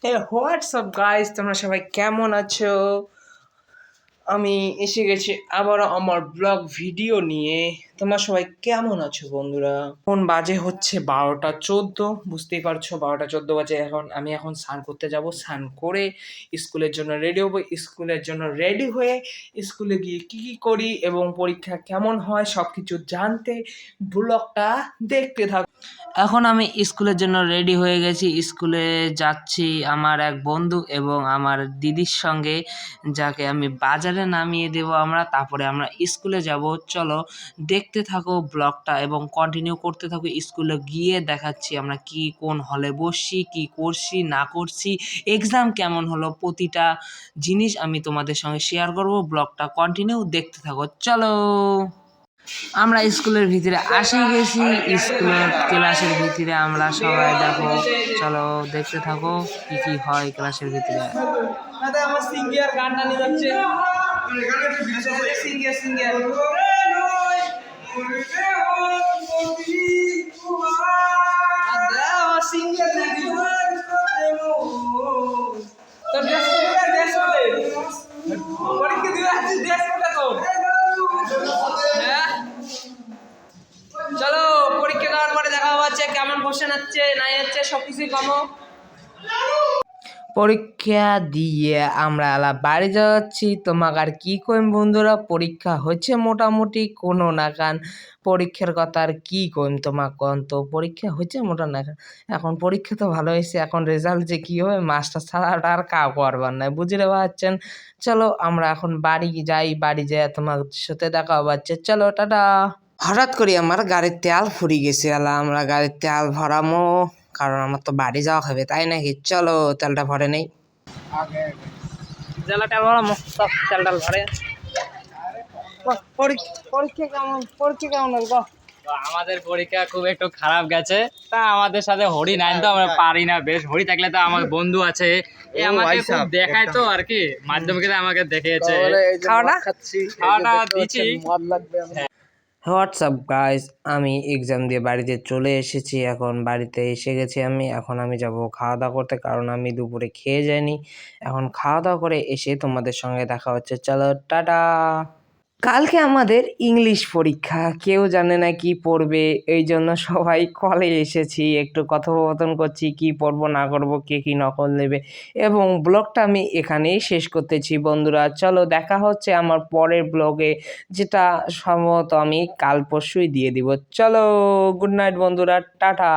হে WhatsApp guys, তোমরা সবাই কেমন আছো? আমি এসে গেছি আবারও আমার ব্লগ ভিডিও নিয়ে। তোমরা সবাই কেমন আছো বন্ধুরা? এখন বাজে হচ্ছে 12টা 14, বুঝতেই পারছো 12টা 14 বাজে। আমি এখন স্নান করতে যাব, স্নান করে স্কুলের জন্য রেডি হবো। স্কুলের জন্য রেডি হয়ে স্কুলে গিয়ে কি কি করি এবং পরীক্ষা কেমন হয় সব কিছু জানতে ব্লগটা দেখতে থাকো। এখন আমি স্কুলের জন্য রেডি হয়ে গেছি, স্কুলে যাচ্ছি আমার এক বন্ধু এবং আমার দিদির সঙ্গে, যাকে আমি বাজারে নামিয়ে দেব আমরা, তারপরে আমরা স্কুলে যাব। চলো দেখতে থাকো ব্লগটা এবং কন্টিনিউ করতে থাকো। স্কুলে গিয়ে দেখাচ্ছি আমরা কি কোন হলে বসছি, কি করছি না করছি, এক্সাম কেমন হলো, প্রতিটা জিনিস আমি তোমাদের সঙ্গে শেয়ার করব। ব্লগটা কন্টিনিউ দেখতে থাকো, চলো। আমরা স্কুলের ভিতরে আসে গেছি, স্কুলের ক্লাসের ভিতরে আমরা সবাই দেখো, চলো দেখতে থাকো কি কি হয় ক্লাসের ভিতরে। আমার সিঙ্গিয়ার গানটা নিয়ে যাচ্ছে, সিঙ্গিয়ার সিঙ্গিয়ার তোর দেশ কোথায়, দেশ কোথায় পরীক্ষা দিবে আছিস, দেশ কোথায় তোর? হ্যাঁ, চলো পরীক্ষা দেওয়ার পরে দেখা হচ্ছে কেমন কোশ্চেন আসছে না যাচ্ছে, সবকিছুই কমো। পরীক্ষা দিয়ে আমরা আলা বাড়ি যাচ্ছি। তোমাকে আর কি কইম বন্ধুরা, পরীক্ষা হচ্ছে মোটামুটি কোনো না কান। পরীক্ষার কথা আর কি কইম তোমাক কন, তো পরীক্ষা হচ্ছে মোটা না কান। এখন পরীক্ষা তো ভালো হয়েছে, এখন রেজাল্ট যে কি হবে মাস্টার ছাড়াটা আর কাউ করবার নাই, বুঝতে পারছেন? চলো আমরা এখন বাড়ি যাই, বাড়ি যেয়ে তোমার সাথে দেখা হচ্ছে, চলো টাটা। হঠাৎ করে আমার গাড়ির তেল ফুরিয়ে গেছে, আলা আমরা গাড়ির তেল ভরামো, কারণ আমার তো বাড়ি যাওয়া হবে, তাই নাকি? চলো তেলটা ভরে নেই। তেল ভরামো, সব তেল ভরে। পরীক্ষা কেমন, পরীক্ষা কেমন লাগলো? আমাদের পরীক্ষা খুব একটু খারাপ গেছে। তা আমাদের সাথে হরি নাই তো আমরা পারি না, বেশ হরি থাকলে তো আমার বন্ধু আছে, এ আমাকে খুব দেখায় তো আর কি, মাধ্যমিকে আমাকে দেখিয়েছে, খাওয়াটা দিচ্ছি। হোয়াটসঅ্যাপ গাইস, আমি এক্সাম দিয়ে বাড়িতে চলে এসেছি, এখন বাড়িতে এসে গেছি আমি। এখন আমি যাব খাওয়া দাওয়া করতে, কারণ আমি দুপুরে খেয়ে যাইনি। এখন খাওয়া দাওয়া করে এসে তোমাদের সঙ্গে দেখা হচ্ছে, চলো টাটা। কালকে আমাদের ইংলিশ পরীক্ষা, কেউ জানে না কি পড়বে, এই জন্য সবাই কলে এসেছি, একটু কথোপকথন করছি কি পড়বো না করবো, কে কি নকল নেবে। এবং ব্লগটা আমি এখানেই শেষ করতেছি বন্ধুরা, চলো দেখা হচ্ছে আমার পরের ব্লগে, যেটা সম্ভবত আমি কাল পরশুই দিয়ে দিব। চলো গুড নাইট বন্ধুরা, টাটা।